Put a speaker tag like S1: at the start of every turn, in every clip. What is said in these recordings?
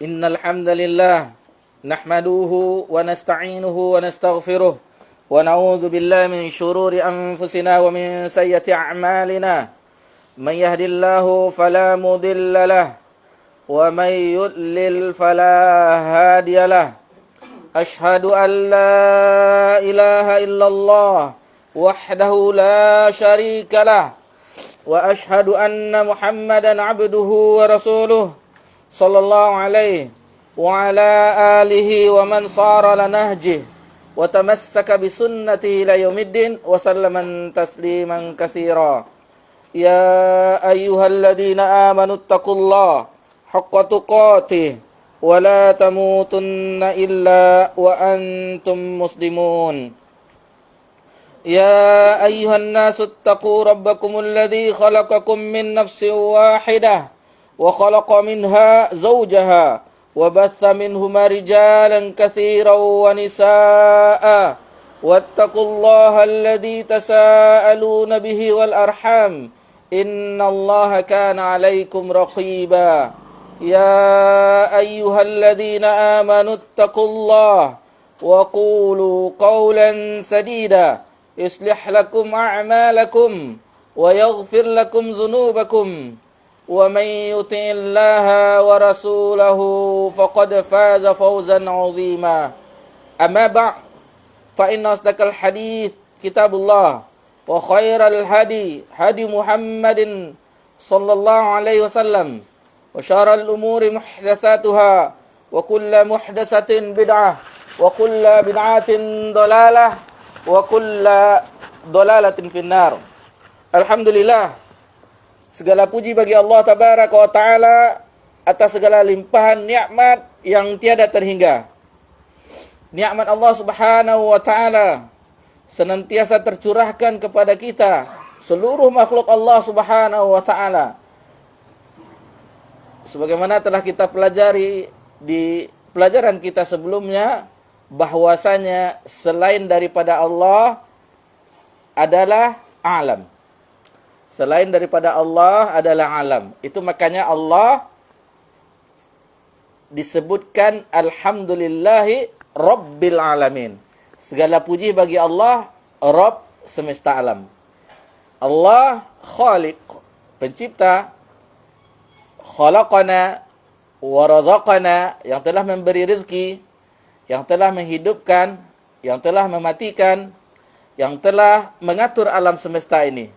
S1: إن الحمد لله نحمده ونستعينه ونستغفره ونعوذ بالله من شرور أنفسنا ومن سيئات أعمالنا من يهد الله فلا مضل له ومن يضلل فلا هادي له أشهد أن لا إله إلا الله وحده لا شريك له وأشهد أن محمدا عبده ورسوله صلى الله عليه وعلى آله ومن صار لنهجه وتمسك بسنته إلى يوم الدين وسلم تسليما كثيرا يا أيها الذين آمنوا اتقوا الله حق تقاته ولا تموتن إلا وأنتم مسلمون يا أيها الناس اتقوا ربكم الذي خلقكم من نفس واحدة وخلق منها زوجها وبث منهما رجالا كثيرا ونساء واتقوا الله الذي تساءلون به والأرحام إن الله كان عليكم رقيبا يا أيها الذين آمنوا اتقوا الله وقولوا قولا سديدا يصلح لكم أعمالكم ويغفر لكم ذنوبكم ومن يطع الله ورسوله فقد فاز فوزا عظيما أما بعد فإن أصدق الحديث كتاب الله وخير الهدي هدي محمد صلى الله عليه وسلم وشر الأمور محدثاتها وكل محدثة بدعة وكل بدعة ضلالة وكل ضلالة في النار. Alhamdulillah, segala puji bagi Allah Tabaraka wa Ta'ala atas segala limpahan nikmat yang tiada terhingga. Nikmat Allah Subhanahu wa Ta'ala senantiasa tercurahkan kepada kita, seluruh makhluk Allah Subhanahu wa Ta'ala. Sebagaimana telah kita pelajari di pelajaran kita sebelumnya, bahwasanya selain daripada Allah adalah alam. Selain daripada Allah adalah alam. Itu makanya Allah disebutkan Alhamdulillahi Rabbil Alamin. Segala puji bagi Allah, Rabb semesta alam. Allah Khaliq, pencipta, khalaqana wa razaqana, yang telah memberi rezeki, yang telah menghidupkan, yang telah mematikan, yang telah mengatur alam semesta ini.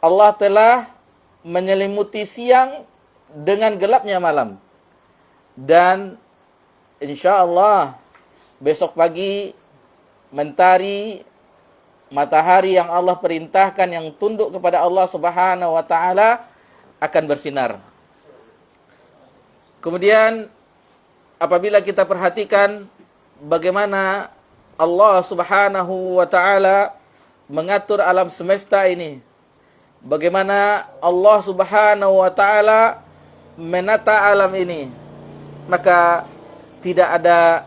S1: Allah telah menyelimuti siang dengan gelapnya malam. Dan insya-Allah besok pagi mentari, matahari yang Allah perintahkan, yang tunduk kepada Allah Subhanahu wa Ta'ala, akan bersinar. Kemudian apabila kita perhatikan bagaimana Allah Subhanahu wa Ta'ala mengatur alam semesta ini, bagaimana Allah Subhanahu wa Ta'ala menata alam ini, maka tidak ada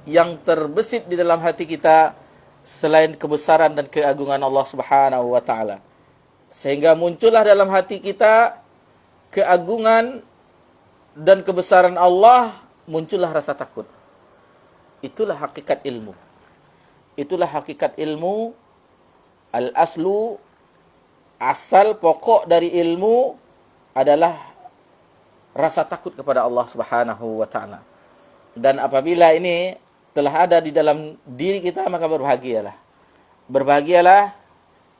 S1: yang terbesit di dalam hati kita selain kebesaran dan keagungan Allah Subhanahu wa Ta'ala. Sehingga muncullah dalam hati kita keagungan dan kebesaran Allah, muncullah rasa takut. Itulah hakikat ilmu. Itulah hakikat ilmu. Al-aslu, asal pokok dari ilmu adalah rasa takut kepada Allah Subhanahu wa Ta'ala. Dan apabila ini telah ada di dalam diri kita, maka berbahagialah. Berbahagialah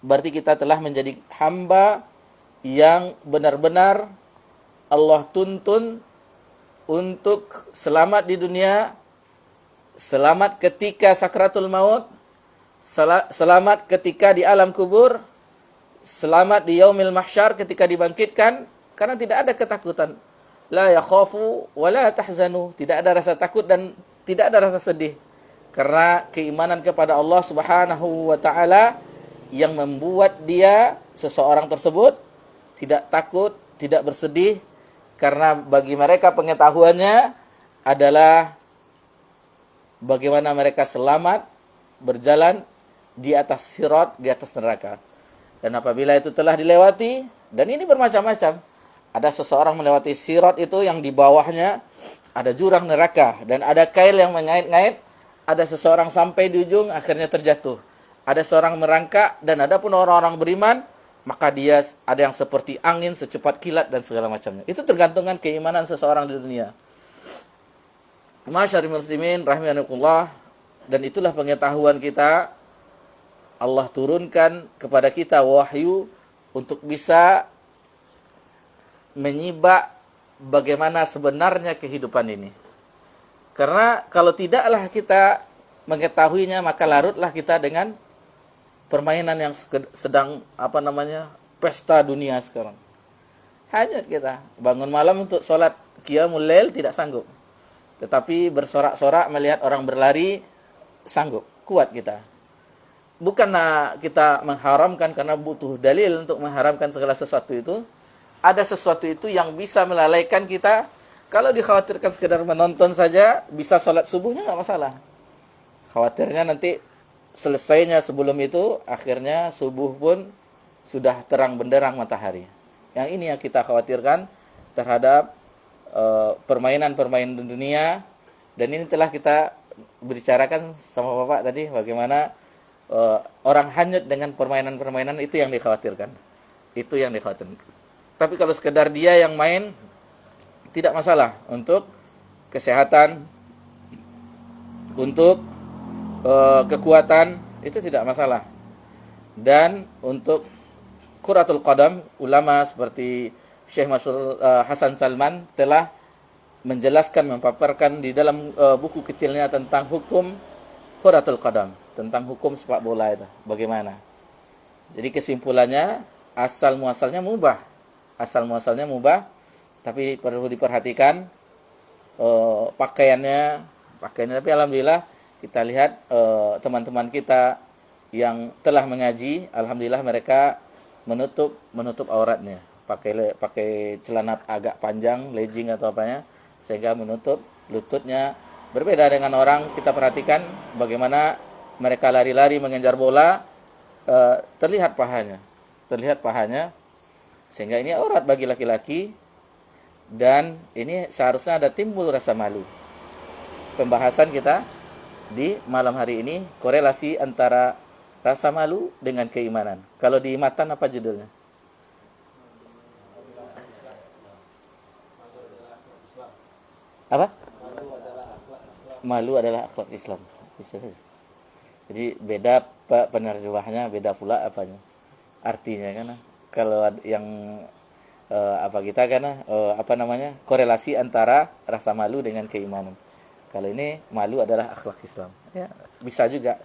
S1: berarti kita telah menjadi hamba yang benar-benar Allah tuntun untuk selamat di dunia, selamat ketika sakratul maut, selamat ketika di alam kubur, selamat di yaumil mahsyar ketika dibangkitkan, karena tidak ada ketakutan. La yakhafu wa la tahzanu, tidak ada rasa takut dan tidak ada rasa sedih. Karena keimanan kepada Allah Subhanahu wa Ta'ala yang membuat dia, seseorang tersebut, tidak takut, tidak bersedih, karena bagi mereka pengetahuannya adalah bagaimana mereka selamat berjalan di atas sirat, di atas neraka. Dan apabila itu telah dilewati, dan ini bermacam-macam, Ada seseorang melewati sirat itu yang di bawahnya ada jurang neraka dan ada kail yang mengait-ngait. Ada seseorang sampai di ujung akhirnya terjatuh. Ada seorang merangkak dan ada pun orang-orang beriman, maka dia ada yang seperti angin secepat kilat dan segala macamnya. Itu tergantungan keimanan seseorang di dunia. Masyarul muslimin rahimakumullah, dan itulah pengetahuan kita. Allah turunkan kepada kita wahyu untuk bisa menyibak bagaimana sebenarnya kehidupan ini. Karena kalau tidaklah kita mengetahuinya, maka larutlah kita dengan permainan yang sedang pesta dunia sekarang. Hanyut kita. Bangun malam untuk sholat qiyamul lail tidak sanggup. Tetapi bersorak-sorak melihat orang berlari sanggup, kuat kita. Bukanlah kita mengharamkan karena butuh dalil untuk mengharamkan segala sesuatu itu. Ada sesuatu itu yang bisa melalaikan kita. Kalau dikhawatirkan sekedar menonton saja, bisa sholat subuhnya nggak masalah. Khawatirnya nanti selesainya sebelum itu, akhirnya subuh pun sudah terang benderang matahari. Yang ini yang kita khawatirkan terhadap permainan-permainan dunia. Dan ini telah kita bicarakan sama Bapak tadi, bagaimana orang hanyut dengan permainan-permainan, itu yang dikhawatirkan. Itu yang dikhawatirkan. Tapi kalau sekedar dia yang main, tidak masalah untuk kesehatan, untuk kekuatan, itu tidak masalah. Dan untuk quratul qadam, ulama seperti Syekh Masyhur Hasan Salman telah menjelaskan, mempaparkan di dalam buku kecilnya tentang hukum quratul qadam, tentang hukum sepak bola itu bagaimana. Jadi kesimpulannya asal muasalnya mubah. Asal muasalnya mubah. Tapi perlu diperhatikan pakaiannya, tapi alhamdulillah kita lihat teman-teman kita yang telah mengaji, alhamdulillah mereka menutup auratnya, pakai celana agak panjang, legging atau apanya, sehingga menutup lututnya. Berbeda dengan orang, kita perhatikan bagaimana mereka lari-lari mengejar bola, terlihat pahanya, sehingga ini aurat bagi laki-laki. Dan ini seharusnya ada timbul rasa malu. Pembahasan kita di malam hari ini, korelasi antara rasa malu dengan keimanan. Kalau di matan apa judulnya? Apa? Malu adalah akhlak Islam. Bisa saja. Jadi beda penerjemahnya, beda pula apanya. Artinya kan. Kalau yang korelasi antara rasa malu dengan keimanan. Kalau ini malu adalah akhlak Islam. Ya, bisa juga.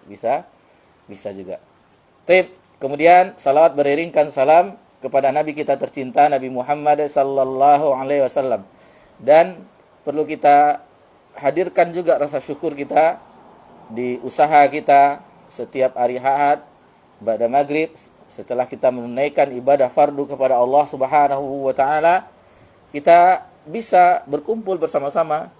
S1: Baik, kemudian salawat beriringkan salam kepada Nabi kita tercinta, Nabi Muhammad sallallahu alaihi wasallam. Dan perlu kita hadirkan juga rasa syukur kita di usaha kita setiap hari Ahad, ba'da maghrib, setelah kita menunaikan ibadah fardu kepada Allah Subhanahu wa taala, kita bisa berkumpul bersama-sama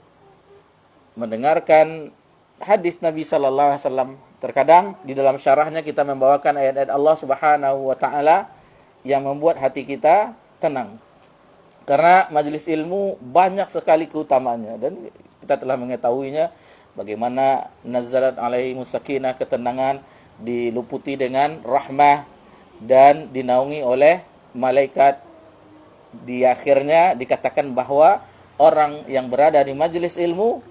S1: mendengarkan hadis Nabi sallallahu alaihi wasallam. Terkadang di dalam syarahnya kita membawakan ayat-ayat Allah Subhanahu wa taala yang membuat hati kita tenang. Karena majelis ilmu banyak sekali keutamaannya dan kita telah mengetahuinya, bagaimana nazarat alaihi musakinah, ketenangan, diluputi dengan rahmah dan dinaungi oleh malaikat. Di akhirnya dikatakan bahwa orang yang berada di majelis ilmu,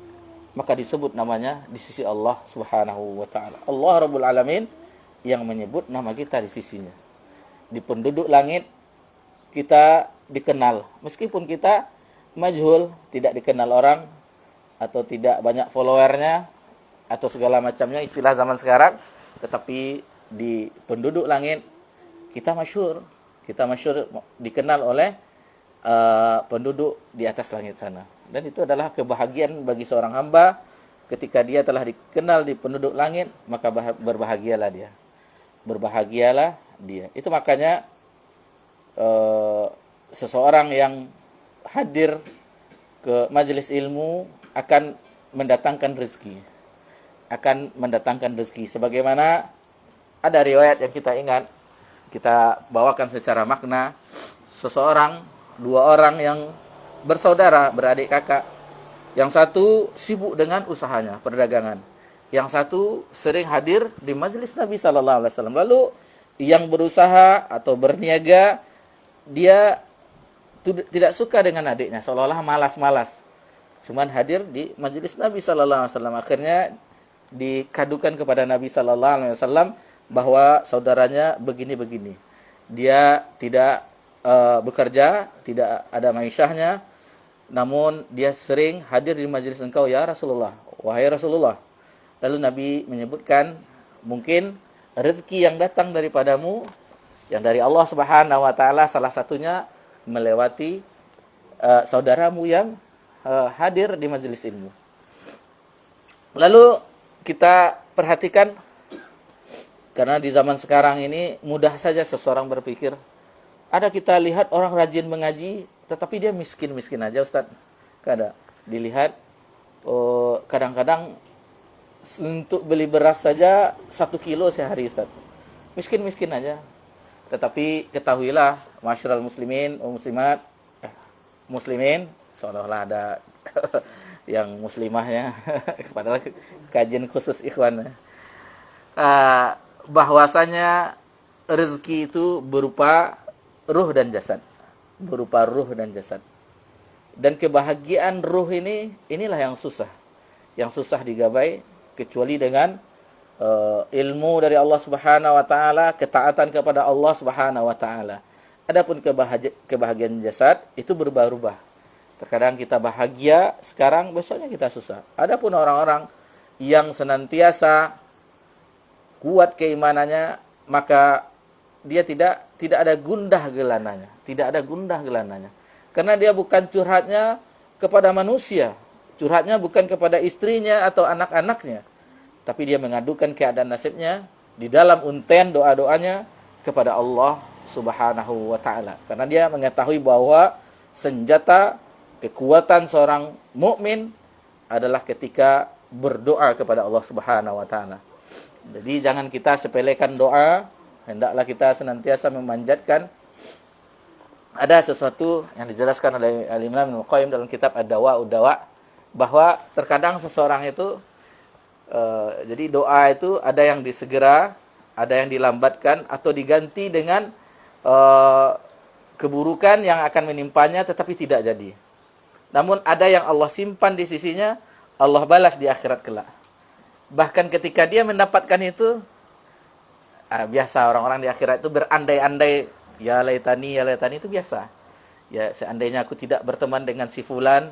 S1: maka disebut namanya di sisi Allah Subhanahu wa taala. Allah Rabbul Alamin yang menyebut nama kita di sisinya. Di penduduk langit kita dikenal, meskipun kita majhul, tidak dikenal orang, atau tidak banyak followernya, atau segala macamnya istilah zaman sekarang, tetapi di penduduk langit kita masyhur, dikenal oleh penduduk di atas langit sana. Dan itu adalah kebahagiaan bagi seorang hamba ketika dia telah dikenal di penduduk langit, maka berbahagialah dia. Itu makanya seseorang yang hadir ke majelis ilmu akan mendatangkan rezeki. Sebagaimana ada riwayat yang kita ingat, kita bawakan secara makna, seseorang Dua orang yang bersaudara, beradik kakak. Yang satu sibuk dengan usahanya, perdagangan. Yang satu sering hadir di majelis Nabi sallallahu alaihi wasallam. Lalu yang berusaha atau berniaga, dia tidak suka dengan adiknya, seolah-olah malas-malas. Cuman hadir di majelis Nabi sallallahu alaihi wasallam. Akhirnya dikadukan kepada Nabi sallallahu alaihi wasallam bahwa saudaranya begini-begini. Dia tidak bekerja, tidak ada maisyahnya, namun dia sering hadir di majelis engkau ya Rasulullah, wahai Rasulullah. Lalu Nabi menyebutkan, mungkin rezeki yang datang daripadamu, yang dari Allah Subhanahu wa taala, salah satunya melewati saudaramu yang hadir di majelis ilmu. Lalu kita perhatikan, karena di zaman sekarang ini mudah saja seseorang berpikir. Ada kita lihat orang rajin mengaji, tetapi dia miskin-miskin aja, Ustaz. Kadang dilihat, kadang-kadang untuk beli beras saja 1 kilo sehari, Ustaz. Miskin-miskin aja. Tetapi ketahuilah, masyarakat muslimin, muslimat, muslimin, seolah-olah ada yang muslimahnya, padahal kajian khusus ikhwan. Bahwasanya rezeki itu berupa ruh dan jasad. Berupa ruh dan jasad. Dan kebahagiaan ruh ini, inilah yang susah. Yang susah digapai, kecuali dengan ilmu dari Allah Subhanahu wa taala, ketaatan kepada Allah Subhanahu wa taala. Adapun kebahagiaan jasad itu berubah-ubah. Terkadang kita bahagia, sekarang besoknya kita susah. Adapun orang-orang yang senantiasa kuat keimanannya, maka dia tidak ada gundah gelananya, tidak ada gundah gelananya. Karena dia bukan curhatnya kepada manusia, curhatnya bukan kepada istrinya atau anak-anaknya, tapi dia mengadukan keadaan nasibnya di dalam unten doa-doanya kepada Allah Subhanahu wa taala. Karena dia mengetahui bahwa senjata kekuatan seorang mukmin adalah ketika berdoa kepada Allah Subhanahu wa taala. Jadi jangan kita sepelekan doa. Hendaklah kita senantiasa memanjatkan. Ada sesuatu yang dijelaskan oleh Al-Imam Ibnu Qayyim dalam kitab Ad-Dawa Ud-Dawa, bahwa terkadang seseorang itu jadi doa itu ada yang disegera, ada yang dilambatkan atau diganti dengan keburukan yang akan menimpanya tetapi tidak jadi. Namun ada yang Allah simpan di sisinya, Allah balas di akhirat kelak. Bahkan ketika dia mendapatkan itu, biasa orang-orang di akhirat itu berandai-andai, ya laitani itu biasa. Ya, seandainya aku tidak berteman dengan si fulan,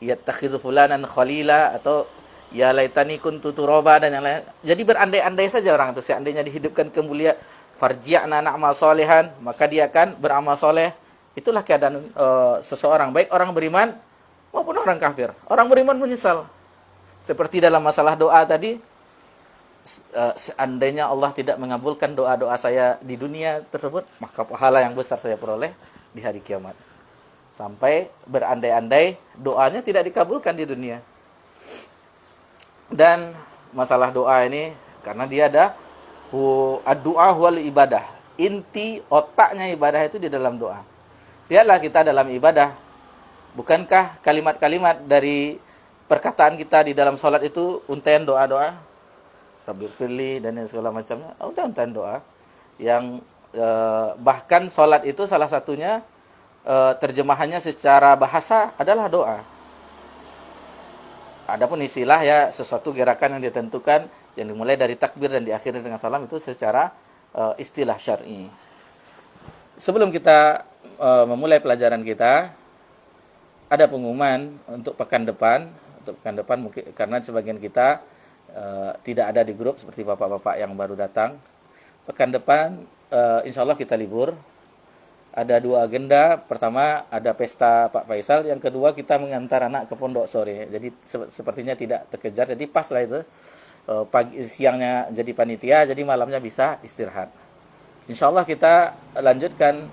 S1: yattakhidhu fulanan khalila, atau ya laitani kuntu turaba dan yang lain. Jadi berandai-andai saja orang itu, seandainya dihidupkan kembali, farji'na na'mal solehan, maka dia akan beramal soleh. Itulah keadaan seseorang, baik orang beriman maupun orang kafir. Orang beriman menyesal. Seperti dalam masalah doa tadi, seandainya Allah tidak mengabulkan doa-doa saya di dunia tersebut, maka pahala yang besar saya peroleh di hari kiamat. Sampai berandai-andai doanya tidak dikabulkan di dunia. Dan masalah doa ini, karena dia ada doa wal ibadah. Inti otaknya ibadah itu di dalam doa. Lihatlah kita dalam ibadah. Bukankah kalimat-kalimat dari perkataan kita di dalam sholat itu untayan doa-doa? Rabbir firli dan segala macamnya, untayan doa. Yang bahkan sholat itu salah satunya terjemahannya secara bahasa adalah doa. Adapun istilah ya sesuatu gerakan yang ditentukan, yang dimulai dari takbir dan diakhiri dengan salam, itu secara istilah syar'i. Sebelum kita memulai pelajaran kita, ada pengumuman untuk pekan depan. Untuk pekan depan mungkin karena sebagian kita tidak ada di grup seperti bapak-bapak yang baru datang. Pekan depan insya Allah kita libur. Ada 2 agenda. Pertama ada pesta Pak Faisal. Yang kedua kita mengantar anak ke pondok sore. Jadi sepertinya tidak terkejar. Jadi pas lah itu. Siangnya jadi panitia, jadi malamnya bisa istirahat. Insya Allah kita lanjutkan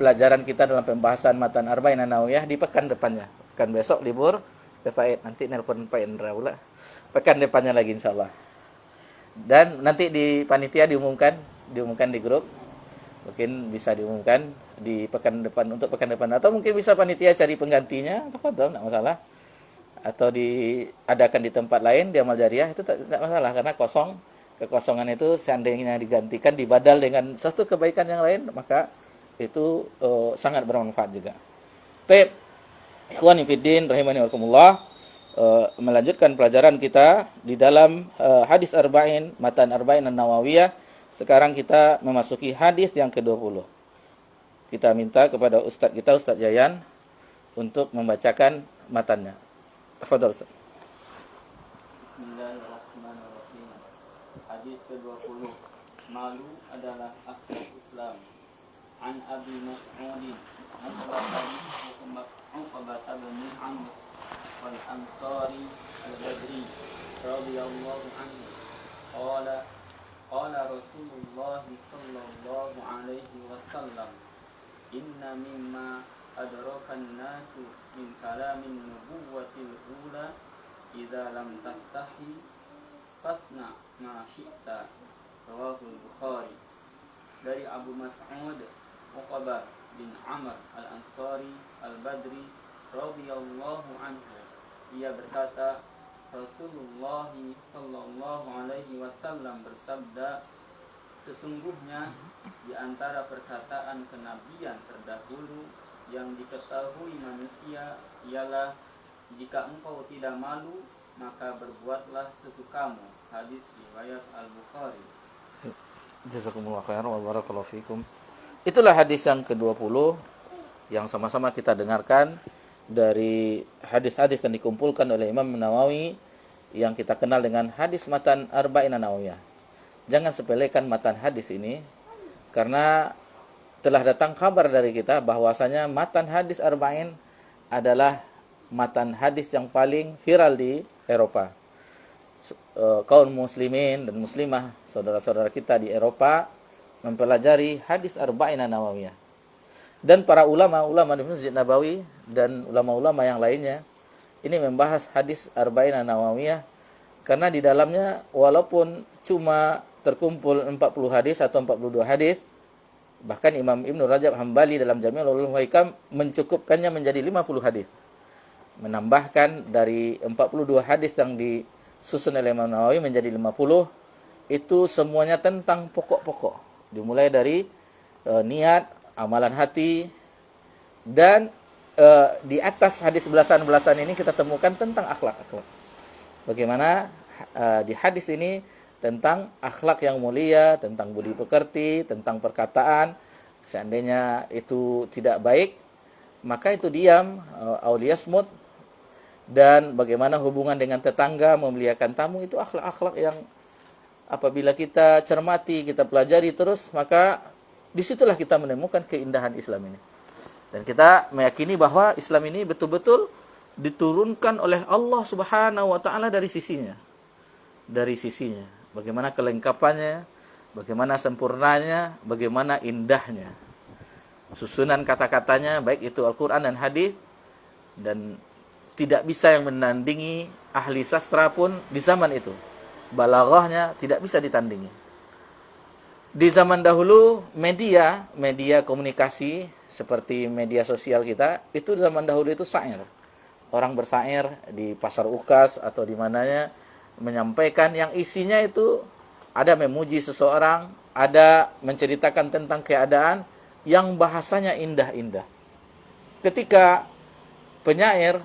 S1: pelajaran kita dalam pembahasan Matan Arba'in An-Nawawiyah di pekan depannya. Pekan besok libur. Nanti nelpon Pak Indra pula. Pekan depannya lagi insya Allah. Dan nanti di panitia diumumkan di grup. Mungkin bisa diumumkan di pekan depan, untuk pekan depan, atau mungkin bisa panitia cari penggantinya, tafadhol, enggak masalah. Atau diadakan di tempat lain di amal jariah, itu tidak masalah, karena kekosongan itu seandainya digantikan dibadal dengan satu kebaikan yang lain, maka itu sangat bermanfaat juga. Baik, ikhwani fiddin rahimani wakumullah, melanjutkan pelajaran kita di dalam hadis arba'in, matan arba'in an-nawawiyah. Sekarang kita memasuki hadis yang ke-20. Kita minta kepada Ustadz kita, Ustadz Yayan, untuk membacakan matannya. Tafadhol, Ustaz.
S2: Bismillahirrahmanirrahim. Hadis ke-20. Malu adalah akhlak Islam. An Abi Mas'ud Uqbah bin Amr al-Ansari al-Badri radhiyallahu anhu qala Rasulullah sallallahu alaihi wasallam, inna mimma adrakan nasu min kalamin nubuwatil ula idza lam tastahi fasna ma syi'ta. Rawahul Bukhari. Dari Abu Mas'ud Uqbah bin Amr al-Ansari al-Badri radhiyallahu anhu, ia berkata, Rasulullah sallallahu alaihi wasallam bersabda, sesungguhnya di antara perkataan kenabian terdahulu yang diketahui manusia ialah, jika engkau tidak malu, maka berbuatlah sesukamu. Hadis riwayat Al-Bukhari.
S1: Jazakumullah khairan wa barakallahu fikum. Itulah hadis yang ke-20 yang sama-sama kita dengarkan dari hadis-hadis yang dikumpulkan oleh Imam Nawawi yang kita kenal dengan hadis matan arba'in an-nawawiyah. Jangan sepelekan matan hadis ini, karena telah datang kabar dari kita bahwasanya matan hadis arba'in adalah matan hadis yang paling viral di Eropa. Kaum muslimin dan muslimah, saudara-saudara kita di Eropa, mempelajari hadis arba'in an-nawawiyah. Dan para ulama-ulama di Masjid Nabawi dan ulama-ulama yang lainnya ini membahas hadis arba'in an-nawawiyah, karena di dalamnya walaupun cuma terkumpul 40 hadis atau 42 hadis, bahkan Imam Ibnu Rajab Hambali dalam Jami'ul Ulum wal Hikam mencukupkannya menjadi 50 hadis. Menambahkan dari 42 hadis yang disusun oleh Imam Nawawi menjadi 50, itu semuanya tentang pokok-pokok. Dimulai dari niat, amalan hati, dan di atas hadis belasan-belasan ini kita temukan tentang akhlak. Bagaimana di hadis ini tentang akhlak yang mulia, tentang budi pekerti, tentang perkataan. Seandainya itu tidak baik, maka itu diam, auliyasmut. Dan bagaimana hubungan dengan tetangga, memuliakan tamu, itu akhlak-akhlak yang apabila kita cermati, kita pelajari terus, maka disitulah kita menemukan keindahan Islam ini. Dan kita meyakini bahwa Islam ini betul-betul diturunkan oleh Allah Subhanahu wa taala dari sisinya. Dari sisinya. Bagaimana kelengkapannya, bagaimana sempurnanya, bagaimana indahnya. Susunan kata-katanya, baik itu Al-Qur'an dan hadis, dan tidak bisa yang menandingi ahli sastra pun di zaman itu. Balaghahnya tidak bisa ditandingi. Di zaman dahulu media komunikasi seperti media sosial kita, itu zaman dahulu itu syair. Orang bersair di pasar ukas atau di mananya, menyampaikan yang isinya itu ada memuji seseorang, ada menceritakan tentang keadaan yang bahasanya indah-indah. Ketika penyair,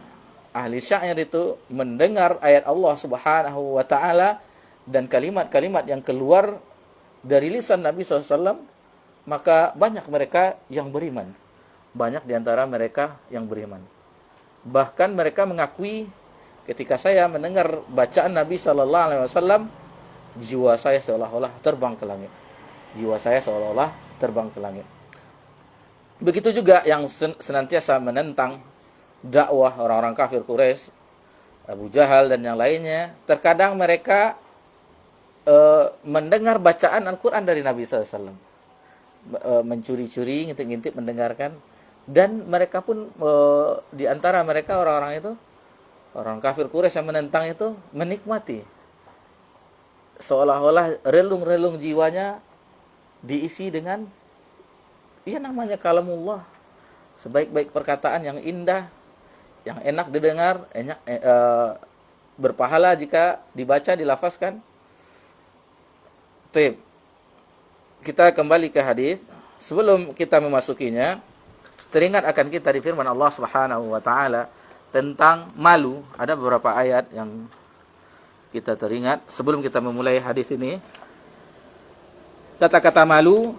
S1: ahli syair itu mendengar ayat Allah Subhanahu wa taala dan kalimat-kalimat yang keluar dari lisan Nabi SAW, maka banyak mereka yang beriman. Banyak di antara mereka yang beriman. Bahkan mereka mengakui, ketika saya mendengar bacaan Nabi SAW, jiwa saya seolah-olah terbang ke langit. Jiwa saya seolah-olah terbang ke langit. Begitu juga yang senantiasa menentang dakwah orang-orang kafir Quraisy, Abu Jahal dan yang lainnya. Terkadang mereka mendengar bacaan Al-Quran dari Nabi SAW, mencuri-curi, ngintip-ngintip mendengarkan, dan mereka pun di antara mereka orang-orang itu, orang kafir Quraisy yang menentang itu, menikmati, seolah-olah relung-relung jiwanya diisi dengan Iya namanya kalamullah. Sebaik-baik perkataan yang indah, yang enak didengar, berpahala jika dibaca, dilafazkan. Baik. Kita kembali ke hadis. Sebelum kita memasukinya, teringat akan kita di firman Allah Subhanahu wa taala tentang malu. Ada beberapa ayat yang kita teringat sebelum kita memulai hadis ini. Kata-kata malu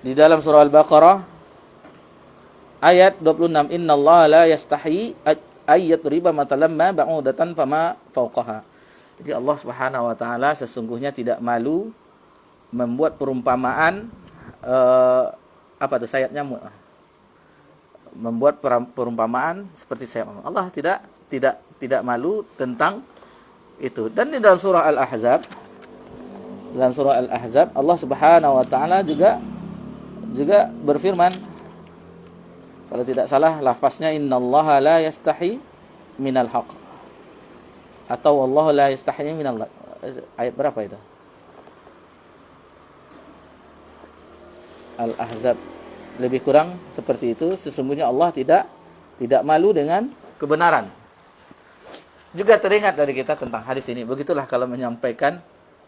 S1: di dalam surah Al-Baqarah ayat 26, innallaha la yastahi ayyadriba matalan ma ba'udatan fama fawqaha. Jadi Allah Subhanahu wa taala sesungguhnya tidak malu membuat perumpamaan apa itu sayap nyamuk. Membuat perumpamaan seperti sayap nyamuk. Allah tidak malu tentang itu. Dan di dalam surah Al-Ahzab, Allah Subhanahu wa taala juga berfirman, kalau tidak salah lafaznya innallaha la yastahi minal haqq atau wallahu la yastahi minal, ayat berapa itu? Al-Ahzab, lebih kurang seperti itu. Sesungguhnya Allah tidak malu dengan kebenaran. Juga teringat dari kita tentang hadis ini. Begitulah kalau menyampaikan.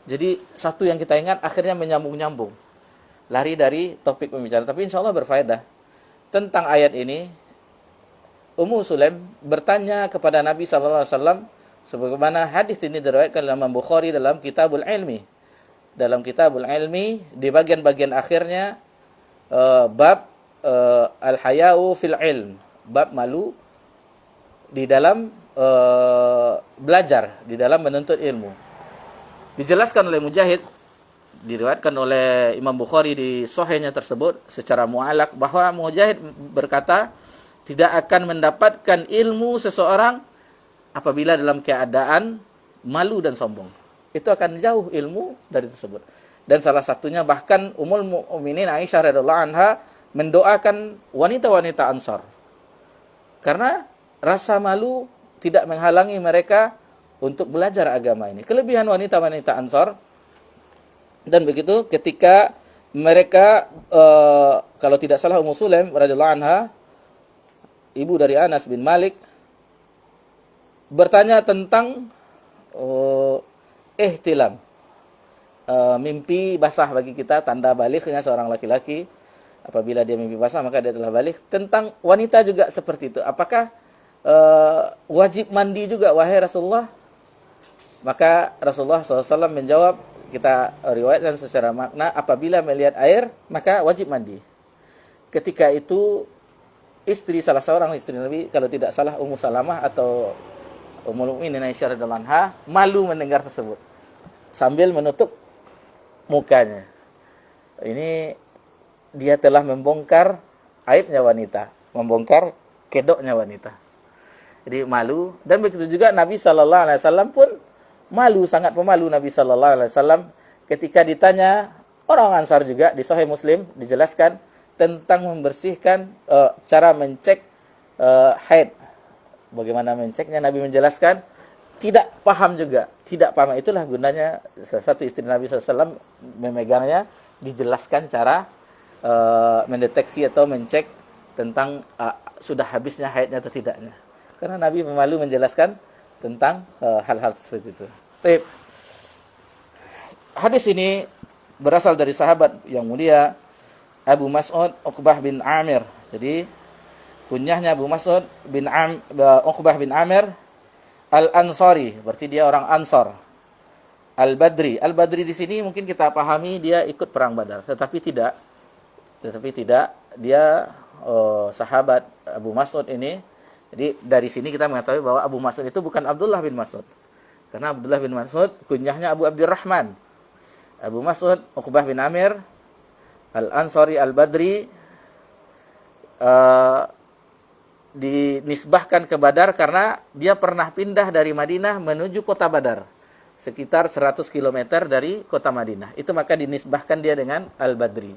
S1: Jadi satu yang kita ingat akhirnya menyambung-nyambung. Lari dari topik pembicaraan, tapi insya Allah berfaedah. Tentang ayat ini, Ummu Sulaim bertanya kepada Nabi sallallahu alaihi wasallam sebagaimana hadis ini diriwayatkan dalam Bukhari dalam Kitabul Ilmi. Dalam Kitabul Ilmi di bagian-bagian akhirnya bab al-haya'u fil ilm, bab malu di dalam belajar, di dalam menuntut ilmu. Dijelaskan oleh Mujahid, diriwayatkan oleh Imam Bukhari di sahihnya tersebut secara mu'alaq bahwa Mujahid berkata tidak akan mendapatkan ilmu seseorang apabila dalam keadaan malu dan sombong. Itu akan jauh ilmu dari tersebut. Dan salah satunya bahkan Ummul Mukminin Aisyah radhiyallahu anha mendoakan wanita-wanita Ansar. Karena rasa malu tidak menghalangi mereka untuk belajar agama ini. Kelebihan wanita-wanita Ansar. Dan begitu ketika mereka kalau tidak salah Ummu Sulaim radhiyallahu anha, ibu dari Anas bin Malik, bertanya tentang ihtilam. Mimpi basah bagi kita, tanda balighnya seorang laki-laki. Apabila dia mimpi basah maka dia telah baligh. Tentang wanita juga seperti itu. Apakah wajib mandi juga wahai Rasulullah? Maka Rasulullah SAW menjawab, kita riwayatkan secara makna, apabila melihat air maka wajib mandi. Ketika itu salah seorang istri Nabi, kalau tidak salah Ummu Salamah atau Ummul Mukminin Aisyah radhiyallahu anha, malu mendengar tersebut sambil menutup mukanya. Ini dia telah membongkar aibnya wanita, membongkar kedoknya wanita. Jadi malu. Dan begitu juga Nabi sallallahu alaihi wasallam pun malu, sangat pemalu Nabi sallallahu alaihi wasallam ketika ditanya orang Ansar juga di Sahih Muslim dijelaskan tentang membersihkan cara mencek haid. Bagaimana menceknya Nabi menjelaskan, tidak paham juga, tidak paham. Itulah gunanya salah satu istri Nabi SAW memegangnya, dijelaskan cara mendeteksi atau mencek tentang sudah habisnya haidnya atau tidaknya. Karena Nabi memalu menjelaskan tentang hal-hal seperti itu. Hadis ini berasal dari sahabat yang mulia Abu Mas'ud Uqbah bin Amir. Jadi kunyahnya Abu Mas'ud bin Uqbah bin Amir Al-Ansari, berarti dia orang Ansar. Al-Badri. Al-Badri di sini mungkin kita pahami dia ikut perang Badar, tetapi tidak. Dia sahabat Abu Mas'ud ini. Jadi dari sini kita mengetahui bahwa Abu Mas'ud itu bukan Abdullah bin Mas'ud. Karena Abdullah bin Mas'ud kunyahnya Abu Abdurrahman. Abu Mas'ud Uqbah bin Amir Al-Ansari Al-Badri dinisbahkan ke Badar karena dia pernah pindah dari Madinah menuju kota Badar. Sekitar 100 km dari kota Madinah. Itu maka dinisbahkan dia dengan Al-Badri.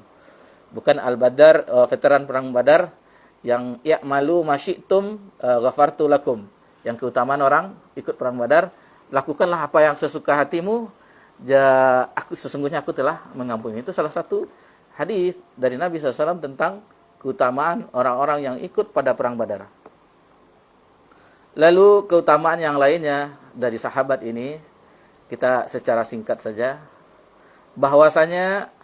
S1: Bukan Al-Badar, veteran perang Badar yang ya'malu masyi'tum ghafartu lakum. Yang keutamaan orang ikut perang Badar, lakukanlah apa yang sesuka hatimu, sesungguhnya aku telah mengampuni. Itu salah satu hadis dari Nabi SAW tentang keutamaan orang-orang yang ikut pada perang Badar. Lalu keutamaan yang lainnya dari sahabat ini, kita secara singkat saja, bahwasanya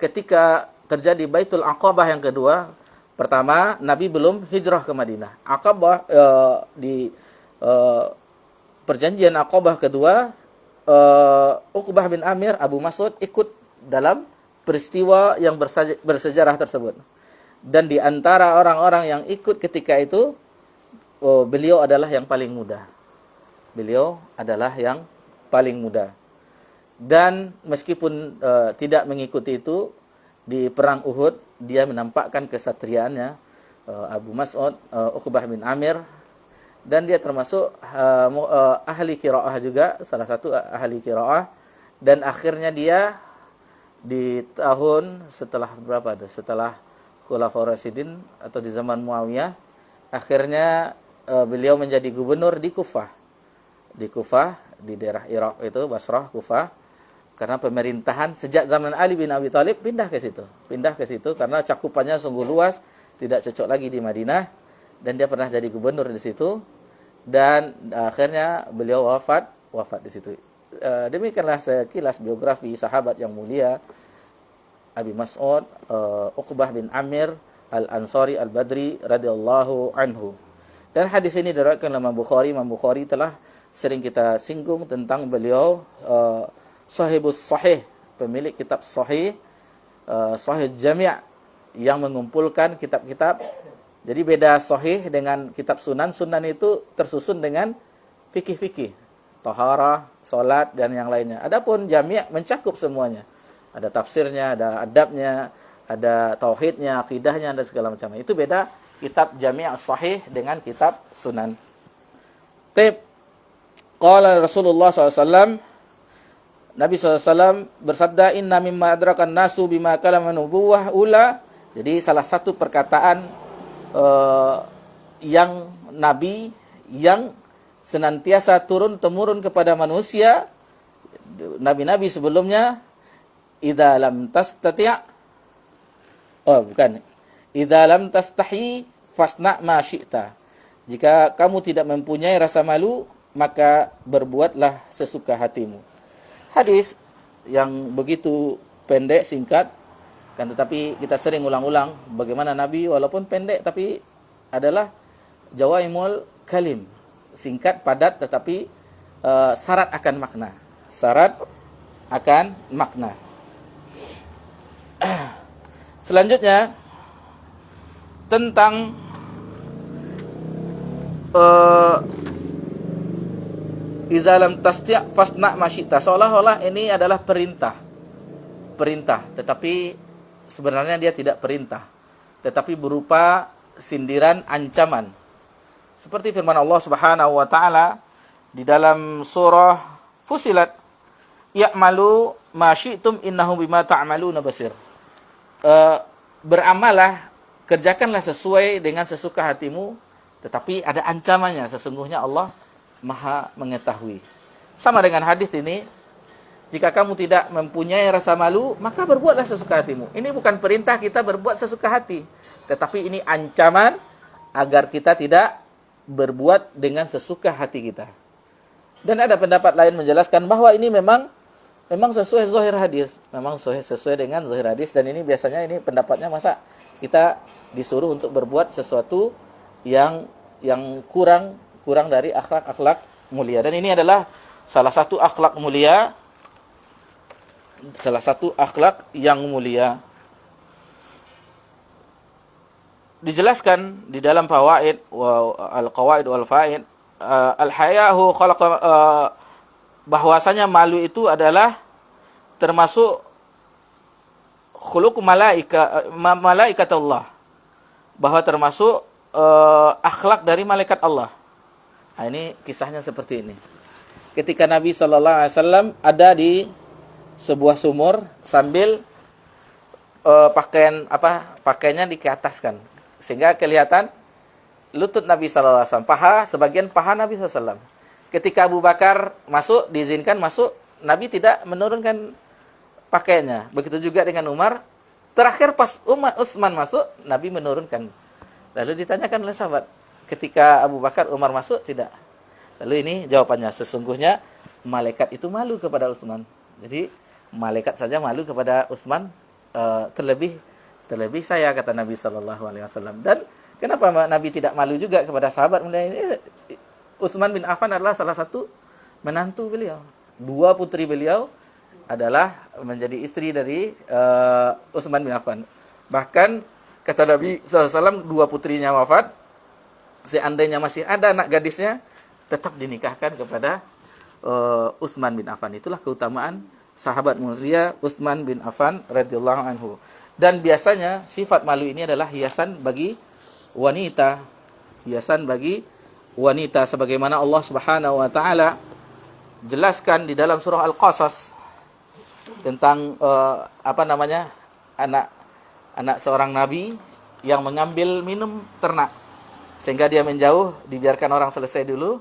S1: ketika terjadi Baitul Aqabah yang kedua, pertama Nabi belum hijrah ke Madinah. Aqabah di perjanjian Aqabah kedua, Uqbah bin Amir, Abu Mas'ud ikut dalam peristiwa yang bersejarah tersebut. Dan di antara orang-orang yang ikut ketika itu, beliau adalah yang paling muda. Beliau adalah yang paling muda. Dan meskipun tidak mengikuti itu, di perang Uhud dia menampakkan kesatriaannya, Abu Mas'ud, Uqbah bin Amir, dan dia termasuk ahli qiraah juga, salah satu ahli qiraah. Dan akhirnya dia di tahun setelah berapa tuh? Setelah Khulafaur Rasyidin atau di zaman Muawiyah, akhirnya beliau menjadi gubernur di Kufah. Di Kufah, di daerah Irak itu, Basrah, Kufah. Karena pemerintahan sejak zaman Ali bin Abi Thalib pindah ke situ. Pindah ke situ karena cakupannya sungguh luas, tidak cocok lagi di Madinah. Dan dia pernah jadi gubernur di situ, dan akhirnya beliau wafat di situ. Demikianlah sekilas biografi sahabat yang mulia Abi Mas'ud, Uqbah bin Amir Al-Ansari Al-Badri radhiyallahu anhu. Dan hadis ini diriwayatkan oleh Imam Bukhari. Imam Bukhari telah sering kita singgung tentang beliau, sahibus sahih, pemilik kitab sahih, sahih jami' yang mengumpulkan kitab-kitab. Jadi beda sahih dengan kitab sunan. Sunan itu tersusun dengan fikih-fikih, taharah, salat, dan yang lainnya. Adapun jami' mencakup semuanya. Ada tafsirnya, ada adabnya, ada tauhidnya, akidahnya, dan segala macam. Itu beda kitab jami' sahih dengan kitab sunan. Qala Rasulullah SAW, Nabi SAW bersabda, inna mimma adrakan nasu bima kalama nubuwah ula. Jadi salah satu perkataan yang Nabi yang senantiasa turun-temurun kepada manusia, nabi-nabi sebelumnya, idza lam tastati' idza lam tastahi fasna ma syi'ta. Jika kamu tidak mempunyai rasa malu, maka berbuatlah sesuka hatimu. Hadis yang begitu pendek, singkat, kan, tetapi kita sering ulang-ulang bagaimana Nabi walaupun pendek tapi adalah jawaimul kalim, singkat, padat, tetapi syarat akan makna. Syarat akan makna. Selanjutnya tentang iza lam tasti' fasna ma syi'ta. Seolah-olah ini adalah perintah, tetapi sebenarnya dia tidak perintah, tetapi berupa sindiran, ancaman. Seperti firman Allah Subhanahu wa taala di dalam surah Fussilat, ya'malu ma syi'tum innahu bima ta'maluna basir. Beramalah, kerjakanlah sesuai dengan sesuka hatimu, tetapi ada ancamannya, sesungguhnya Allah Maha mengetahui. Sama dengan hadis ini, jika kamu tidak mempunyai rasa malu, maka berbuatlah sesuka hatimu. Ini bukan perintah kita berbuat sesuka hati, tetapi ini ancaman agar kita tidak berbuat dengan sesuka hati kita. Dan ada pendapat lain menjelaskan bahwa ini memang sesuai zahir hadis, memang sesuai dengan zahir hadis. Dan ini biasanya ini pendapatnya, masa kita disuruh untuk berbuat sesuatu yang kurang dari akhlak mulia. Dan ini adalah salah satu akhlak mulia, salah satu akhlak yang mulia. Dijelaskan di dalam fawaid al-qawaid wal faid, al-haya'u khalaqa, bahwasanya malu itu adalah termasuk khuluq malaikatullah, bahwa termasuk akhlak dari malaikat Allah. Nah, ini kisahnya seperti ini. Ketika Nabi SAW ada di sebuah sumur sambil pakaiannya dikeataskan sehingga kelihatan lutut Nabi SAW, sebagian paha Nabi SAW. Ketika Abu Bakar masuk, diizinkan masuk, Nabi tidak menurunkan pakainya. Begitu juga dengan Umar. Terakhir pas Utsman masuk, Nabi menurunkan. Lalu ditanyakan oleh sahabat, ketika Abu Bakar, Umar masuk, tidak. Lalu ini jawabannya, sesungguhnya malaikat itu malu kepada Utsman. Jadi malaikat saja malu kepada Utsman, terlebih saya, kata Nabi SAW. Dan kenapa Nabi tidak malu juga kepada sahabat mulia ini? Utsman bin Affan adalah salah satu menantu beliau. 2 putri beliau adalah menjadi istri dari Utsman bin Affan. Bahkan kata Nabi SAW, 2 putrinya wafat. Seandainya masih ada anak gadisnya, tetap dinikahkan kepada Utsman bin Affan. Itulah keutamaan sahabat mulia Utsman bin Affan radhiyallahu anhu. Dan biasanya sifat malu ini adalah hiasan bagi wanita. Hiasan bagi wanita, sebagaimana Allah Subhanahu wa taala jelaskan di dalam surah Al-Qasas tentang anak seorang nabi yang mengambil minum ternak sehingga dia menjauh, dibiarkan orang selesai dulu,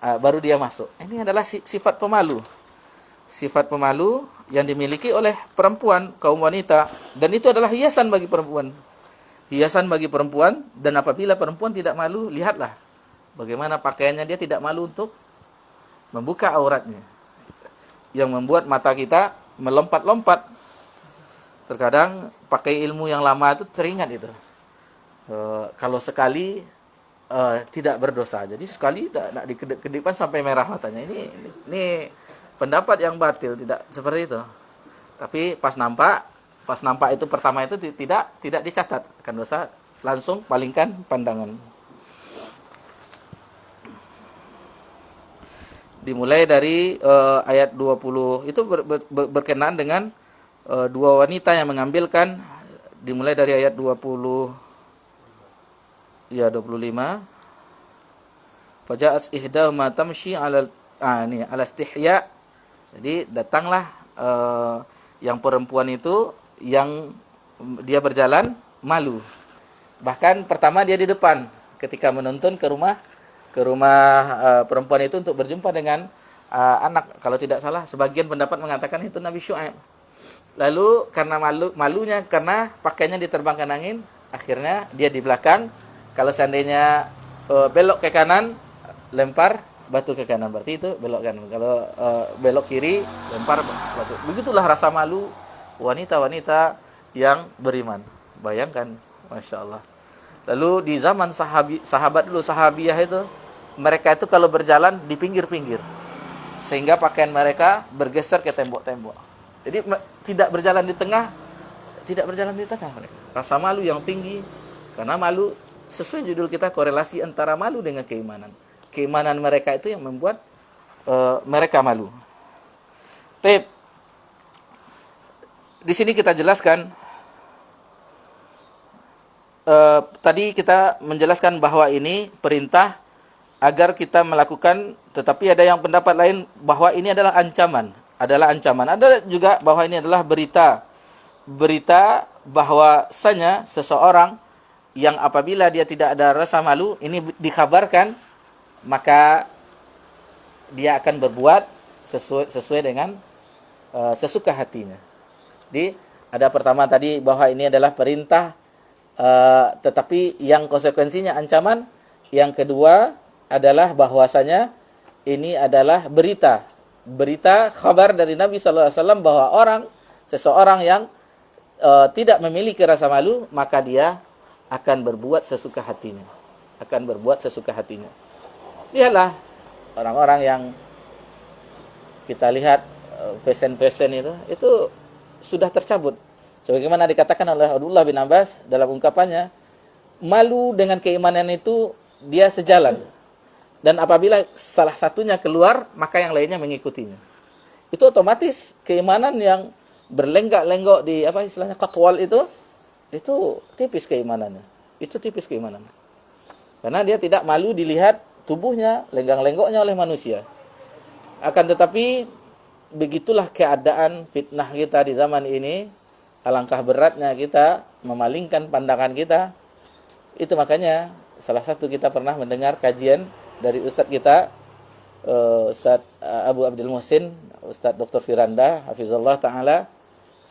S1: baru dia masuk. Ini adalah sifat pemalu. Sifat pemalu yang dimiliki oleh perempuan, kaum wanita, dan itu adalah hiasan bagi perempuan. Hiasan bagi perempuan, dan apabila perempuan tidak malu, lihatlah bagaimana pakaiannya, dia tidak malu untuk membuka auratnya. Yang membuat mata kita melompat-lompat. Terkadang pakai ilmu yang lama itu teringat itu. Kalau sekali tidak berdosa. Jadi sekali tak dikedip-kedipan sampai merah matanya. Ini pendapat yang batil, tidak seperti itu. Tapi pas nampak itu pertama itu tidak dicatat akan dosa, langsung palingkan pandangan. Dimulai dari ayat 20 itu berkenaan dengan 2 wanita yang mengambilkan, dimulai dari ayat 25. Faja'at ihdahuma tamshi 'ala istihya. Jadi datanglah yang perempuan itu yang dia berjalan malu. Bahkan pertama dia di depan ketika menuntun ke rumah perempuan itu untuk berjumpa dengan anak. Kalau tidak salah, sebagian pendapat mengatakan itu Nabi Syuaib. Lalu karena malunya karena pakaiannya diterbangkan angin, akhirnya dia di belakang. Kalau seandainya belok ke kanan, lempar batu ke kanan, berarti itu belok kanan. Kalau belok kiri, lempar batu. Begitulah rasa malu wanita-wanita yang beriman. Bayangkan, Masya Allah. Lalu di zaman sahabat dulu, sahabiyah itu, mereka itu kalau berjalan di pinggir-pinggir, sehingga pakaian mereka bergeser ke tembok-tembok. Jadi tidak berjalan di tengah mereka. Rasa malu yang tinggi, karena malu sesuai judul kita, korelasi antara malu dengan keimanan. Keimanan mereka itu yang membuat mereka malu. Di sini kita jelaskan, tadi kita menjelaskan bahwa ini perintah agar kita melakukan, tetapi ada yang pendapat lain bahwa ini adalah ancaman. Ada juga bahwa ini adalah berita bahwasanya seseorang yang apabila dia tidak ada rasa malu, ini dikabarkan, maka dia akan berbuat sesuai dengan sesuka hatinya. Jadi ada pertama tadi bahwa ini adalah perintah, tetapi yang konsekuensinya ancaman. Yang kedua adalah bahwasanya ini adalah berita kabar dari Nabi SAW bahwa seseorang yang tidak memiliki rasa malu, maka dia akan berbuat sesuka hatinya. Lihatlah orang-orang yang kita lihat fashion itu sudah tercabut. Sebagaimana dikatakan oleh Abdullah bin Abbas dalam ungkapannya, malu dengan keimanan itu dia sejalan. Dan apabila salah satunya keluar, maka yang lainnya mengikutinya. Itu otomatis keimanan yang berlenggak-lenggok di istilahnya kakwal itu tipis keimanannya. Karena dia tidak malu dilihat tubuhnya, lenggang-lenggoknya oleh manusia. Akan tetapi begitulah keadaan fitnah kita di zaman ini. Alangkah beratnya kita memalingkan pandangan kita. Itu makanya salah satu kita pernah mendengar kajian dari Ustadz kita, Ustadz Abu Abdul Muhsin, Ustadz Dr. Firanda, Hafizullah Ta'ala.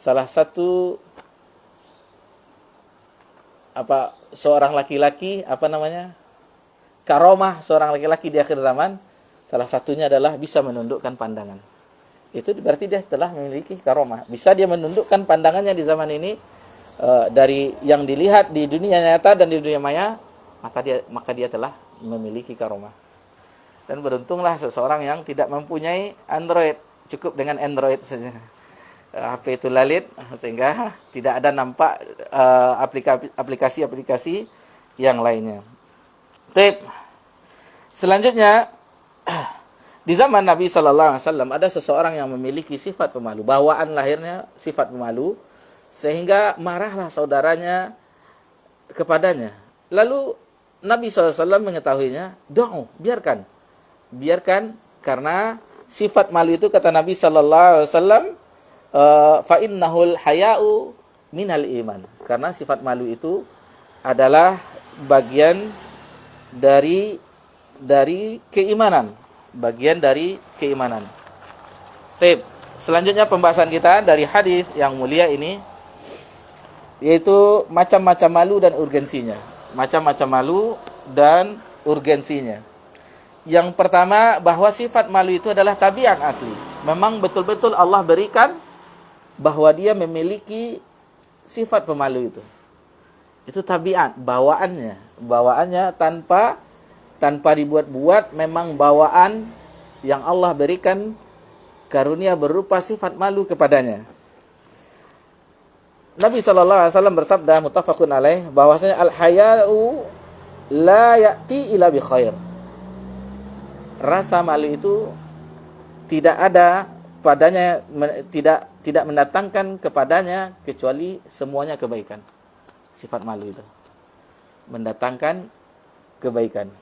S1: salah satu seorang laki-laki, karomah seorang laki-laki di akhir zaman, salah satunya adalah bisa menundukkan pandangan. Itu berarti dia telah memiliki karomah. Bisa dia menundukkan pandangannya di zaman ini dari yang dilihat di dunia nyata dan di dunia maya, maka dia telah memiliki karomah. Dan beruntunglah seseorang yang tidak mempunyai Android, cukup dengan Android saja. HP itu lalit sehingga tidak ada nampak aplikasi-aplikasi yang lainnya. Selanjutnya, di zaman Nabi sallallahu alaihi wasallam ada seseorang yang memiliki sifat pemalu, bawaan lahirnya sifat pemalu, sehingga marahlah saudaranya kepadanya. Lalu Nabi sallallahu alaihi wasallam mengetahuinya, biarkan karena sifat malu itu kata Nabi sallallahu alaihi wasallam, fa innahul haya'u minal iman. Karena sifat malu itu adalah bagian dari keimanan, Selanjutnya pembahasan kita dari hadis yang mulia ini, yaitu macam-macam malu dan urgensinya. Yang pertama, bahwa sifat malu itu adalah tabiat asli. Memang betul-betul Allah berikan bahwa dia memiliki sifat pemalu itu. Itu tabiat, bawaannya tanpa dibuat-buat, memang bawaan yang Allah berikan karunia berupa sifat malu kepadanya. Nabi sallallahu alaihi wasallam bersabda, muttafaqun alaih, bahwasanya al-haya'u la ya'ti illa bi khair. Rasa malu itu tidak ada padanya, tidak mendatangkan kepadanya kecuali semuanya kebaikan. Sifat malu itu mendatangkan kebaikan.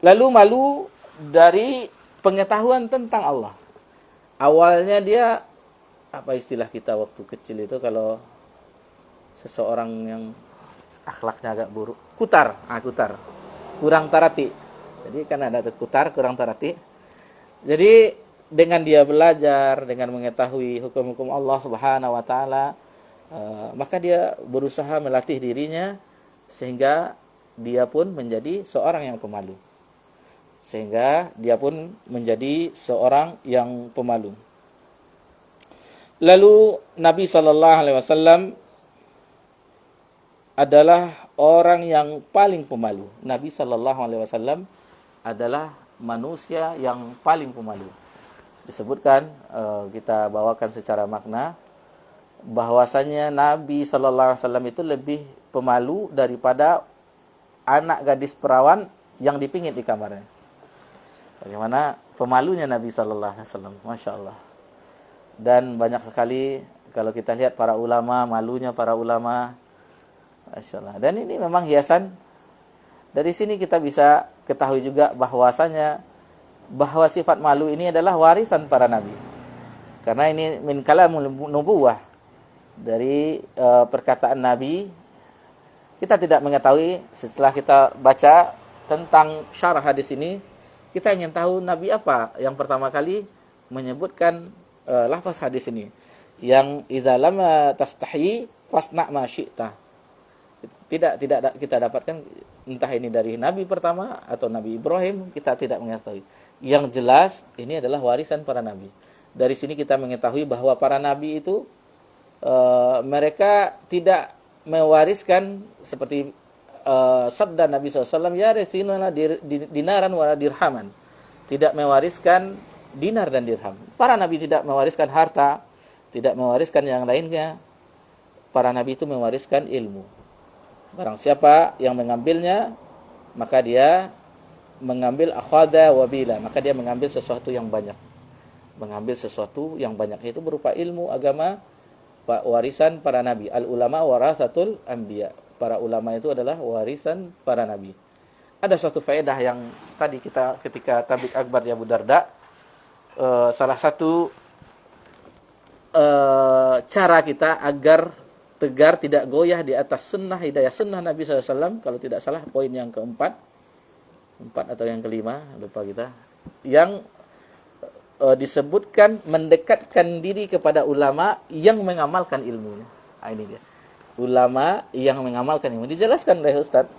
S1: Lalu malu dari pengetahuan tentang Allah. Awalnya dia, apa istilah kita waktu kecil itu kalau seseorang yang akhlaknya agak buruk, kutar. Kurang tarati. Jadi kan ada kutar, kurang tarati. Jadi dengan dia belajar, dengan mengetahui hukum-hukum Allah Subhanahu wa taala, maka dia berusaha melatih dirinya sehingga dia pun menjadi seorang yang pemalu. Lalu Nabi sallallahu alaihi wasallam adalah orang yang paling pemalu. Nabi sallallahu alaihi wasallam adalah manusia yang paling pemalu. Disebutkan, kita bawakan secara makna, bahwasanya Nabi sallallahu alaihi wasallam itu lebih pemalu daripada anak gadis perawan yang dipingit di kamarnya. Bagaimana pemalunya Nabi sallallahu alaihi wasallam, Masya Allah. Dan banyak sekali kalau kita lihat para ulama, malunya para ulama, Masya Allah. Dan ini memang hiasan. Dari sini kita bisa ketahui juga bahwa sifat malu ini adalah warisan para nabi. Karena ini min kalamul nubuwah, dari perkataan nabi. Kita tidak mengetahui, setelah kita baca tentang syarah hadis ini, kita ingin tahu nabi apa yang pertama kali menyebutkan lafaz hadis ini, yang idza lam tastahi fasna ma syi'ta. Tidak kita dapatkan entah ini dari nabi pertama atau Nabi Ibrahim, kita tidak mengetahui. Yang jelas ini adalah warisan para nabi. Dari sini kita mengetahui bahwa para nabi itu mereka tidak mewariskan seperti sabda Nabi SAW, ya rethinuna dinaran wa dirhaman. Tidak mewariskan dinar dan dirham. Para nabi tidak mewariskan harta, tidak mewariskan yang lainnya. Para nabi itu mewariskan ilmu. Barang siapa yang mengambilnya, maka dia mengambil akhadha wabila, maka dia mengambil sesuatu yang banyak. Itu berupa ilmu agama, warisan para nabi. Al ulama warasatul anbiya. Para ulama itu adalah warisan para nabi. Ada suatu faedah yang tadi kita ketika tablik akbar di Abu Darda, salah satu cara kita agar tegar, tidak goyah di atas sunnah, hidayah sunnah Nabi SAW, kalau tidak salah poin yang keempat atau yang kelima, lupa kita, yang disebutkan mendekatkan diri kepada ulama yang mengamalkan ilmunya. Nah, ini dia. Ulama yang mengamalkan ilmu. Dijelaskan oleh Ustaz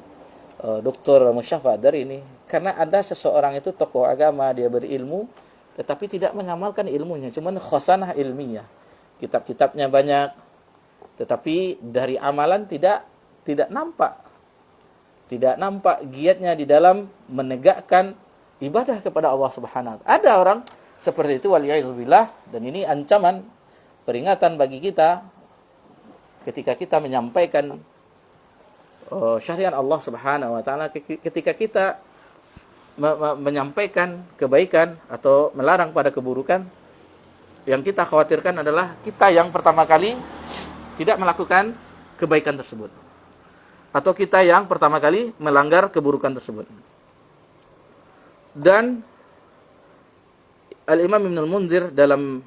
S1: Dr. Musyafa dari ini. Karena ada seseorang itu tokoh agama, dia berilmu, tetapi tidak mengamalkan ilmunya. Cuman khosanah ilmiah. Kitab-kitabnya banyak, tetapi dari amalan tidak nampak. Tidak nampak giatnya di dalam menegakkan ibadah kepada Allah Subhanahu wa taala. Ada orang seperti itu, waliyahzubillah, dan ini ancaman, peringatan bagi kita ketika kita menyampaikan syariat Allah Subhanahu wa taala, ketika kita menyampaikan kebaikan atau melarang pada keburukan, yang kita khawatirkan adalah kita yang pertama kali tidak melakukan kebaikan tersebut, atau kita yang pertama kali melanggar keburukan tersebut. Dan Al-Imam Ibnul Munzir dalam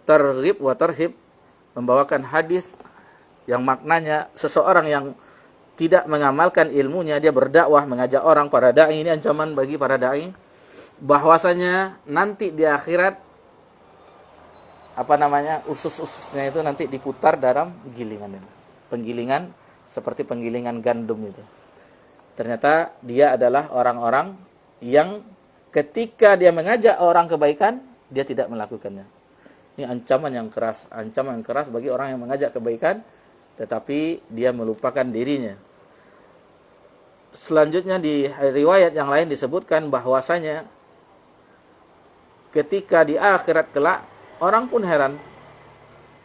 S1: Targhib wa Tarhib membawakan hadis yang maknanya seseorang yang tidak mengamalkan ilmunya, dia berdakwah, mengajak orang, para da'i, ini ancaman bagi para da'i, bahwasanya nanti di akhirat usus-ususnya itu nanti diputar dalam gilingan itu. Penggilingan seperti penggilingan gandum itu. Ternyata dia adalah orang-orang yang ketika dia mengajak orang kebaikan, dia tidak melakukannya. Ini ancaman yang keras bagi orang yang mengajak kebaikan, tetapi dia melupakan dirinya. Selanjutnya di riwayat yang lain disebutkan bahwasanya ketika di akhirat kelak, orang pun heran.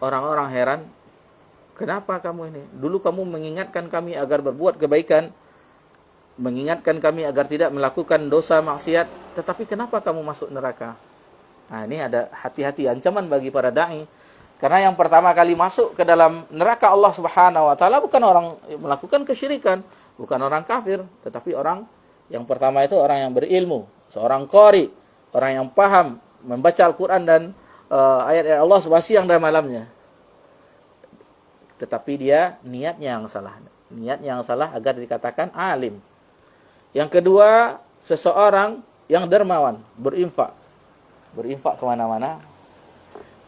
S1: Orang-orang heran, kenapa kamu ini? Dulu kamu mengingatkan kami agar berbuat kebaikan, mengingatkan kami agar tidak melakukan dosa maksiat, tetapi kenapa kamu masuk neraka? Nah, ini ada hati-hati, ancaman bagi para da'i. Karena yang pertama kali masuk ke dalam neraka Allah Subhanahu wa taala bukan orang melakukan kesyirikan, bukan orang kafir, tetapi orang yang pertama itu orang yang berilmu, seorang qari, orang yang paham membaca Al-Qur'an dan ayat-ayat Allah siang dan malamnya. Tetapi dia niatnya yang salah. Niatnya yang salah agar dikatakan alim. Yang kedua, seseorang yang dermawan, berinfak kemana-mana,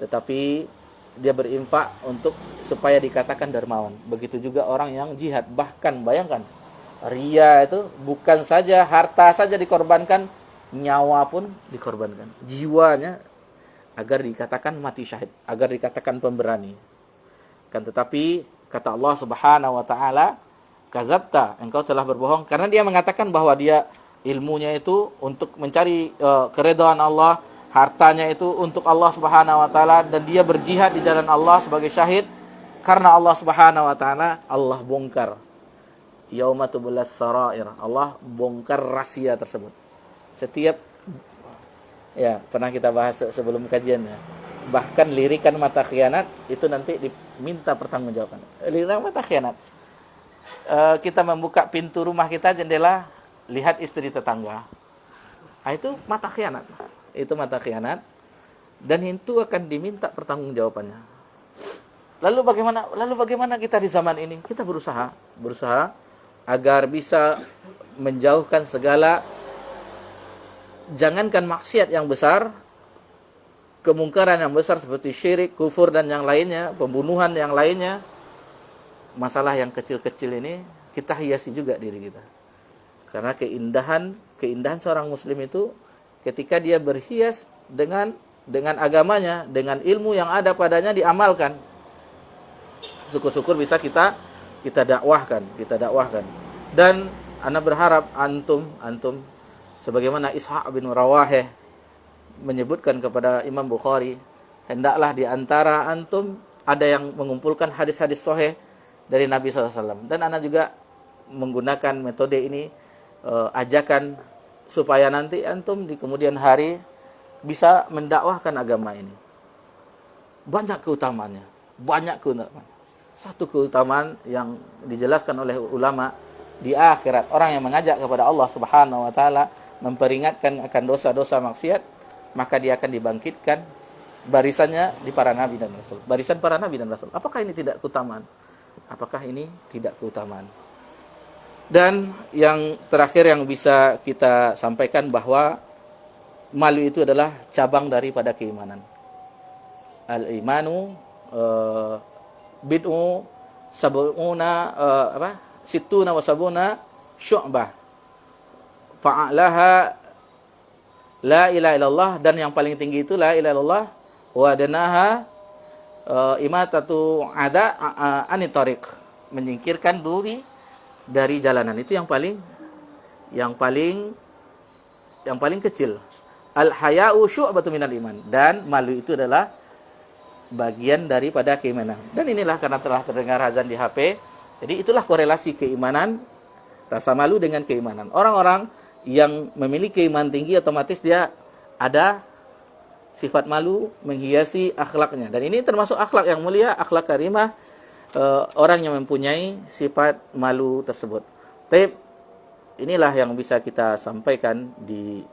S1: tetapi dia berinfak untuk supaya dikatakan dermawan. Begitu juga orang yang jihad. Bahkan bayangkan, riya itu bukan saja harta saja dikorbankan, nyawa pun dikorbankan, jiwanya, agar dikatakan mati syahid, agar dikatakan pemberani. Kan tetapi kata Allah Subhanahu wa taala, kazabta, engkau telah berbohong, karena dia mengatakan bahwa dia ilmunya itu untuk mencari keridhaan Allah, hartanya itu untuk Allah Subhanahu wa taala, dan dia berjihad di jalan Allah sebagai syahid karena Allah Subhanahu wa taala. Allah bongkar yauma tublas sarair, Allah bongkar rahasia tersebut. Setiap pernah kita bahas sebelum kajiannya, bahkan lirikan mata khianat itu nanti diminta pertanggungjawaban. Lirikan mata khianat, kita membuka pintu rumah kita, jendela, lihat istri tetangga, itu mata khianat. Itu mata khianat, dan itu akan diminta pertanggungjawabannya. Lalu bagaimana kita di zaman ini? Kita berusaha agar bisa menjauhkan segala, jangankan maksiat yang besar, kemungkaran yang besar seperti syirik, kufur dan yang lainnya, pembunuhan yang lainnya. Masalah yang kecil-kecil ini kita hiasi juga diri kita. Karena keindahan seorang muslim itu ketika dia berhias dengan agamanya, dengan ilmu yang ada padanya, diamalkan. Syukur-syukur bisa kita dakwahkan. Dan ana berharap antum sebagaimana Ishaq bin Rawaheh menyebutkan kepada Imam Bukhari, hendaklah di antara antum ada yang mengumpulkan hadis-hadis sahih dari Nabi SAW. Dan ana juga menggunakan metode ini, ajakan supaya nanti antum di kemudian hari bisa mendakwahkan agama ini. Banyak keutamaannya. Satu keutamaan yang dijelaskan oleh ulama di akhirat, orang yang mengajak kepada Allah Subhanahu wa taala, memperingatkan akan dosa-dosa maksiat, maka dia akan dibangkitkan barisannya di para nabi dan rasul. Barisan para nabi dan rasul. Apakah ini tidak keutamaan? Dan yang terakhir yang bisa kita sampaikan bahwa malu itu adalah cabang daripada keimanan. Al-imanu bid'u sab'una situna wa sab'una syu'bah. Fa'alaha la ilaha illallah, dan yang paling tinggi itu la ilaha illallah, wa adnaha imatatu ada anit tariq, menyingkirkan duri dari jalanan. Itu yang paling kecil. Al-haya'u syu'batu minal iman, dan malu itu adalah bagian daripada keimanan. Dan inilah karena telah terdengar azan di HP, jadi itulah korelasi keimanan, rasa malu dengan keimanan. Orang-orang yang memiliki keimanan tinggi otomatis dia ada sifat malu menghiasi akhlaknya. Dan ini termasuk akhlak yang mulia, akhlak karimah, orang yang mempunyai sifat malu tersebut. Tapi inilah yang bisa kita sampaikan di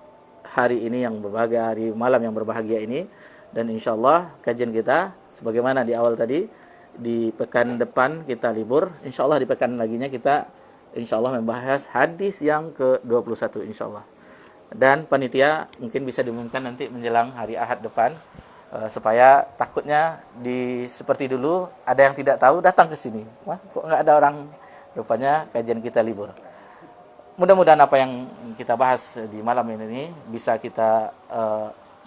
S1: hari ini yang berbahagia, hari malam yang berbahagia ini. Dan insyaallah kajian kita sebagaimana di awal tadi, di pekan depan kita libur, insyaallah di pekan laginya kita insyaallah membahas hadis yang ke-21 insyaallah. Dan panitia mungkin bisa diumumkan nanti menjelang hari Ahad depan, supaya takutnya seperti dulu ada yang tidak tahu datang ke sini. Wah, kok enggak ada orang, rupanya kajian kita libur. Mudah-mudahan apa yang kita bahas di malam ini bisa kita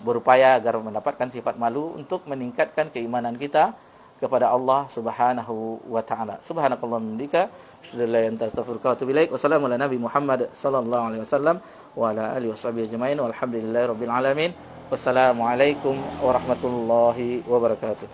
S1: berupaya agar mendapatkan sifat malu untuk meningkatkan keimanan kita kepada Allah Subhanahu wa taala. Subhanakallahumma wa bihamdika, asyhadu an la ilaha illa anta, astaghfiruka wa atubu ilaik. Wassalamu ala nabi Muhammad sallallahu alaihi wasallam wa ala alihi washabihi ajmain walhamdulillahi rabbil alamin. Wassalamualaikum warahmatullahi wabarakatuh.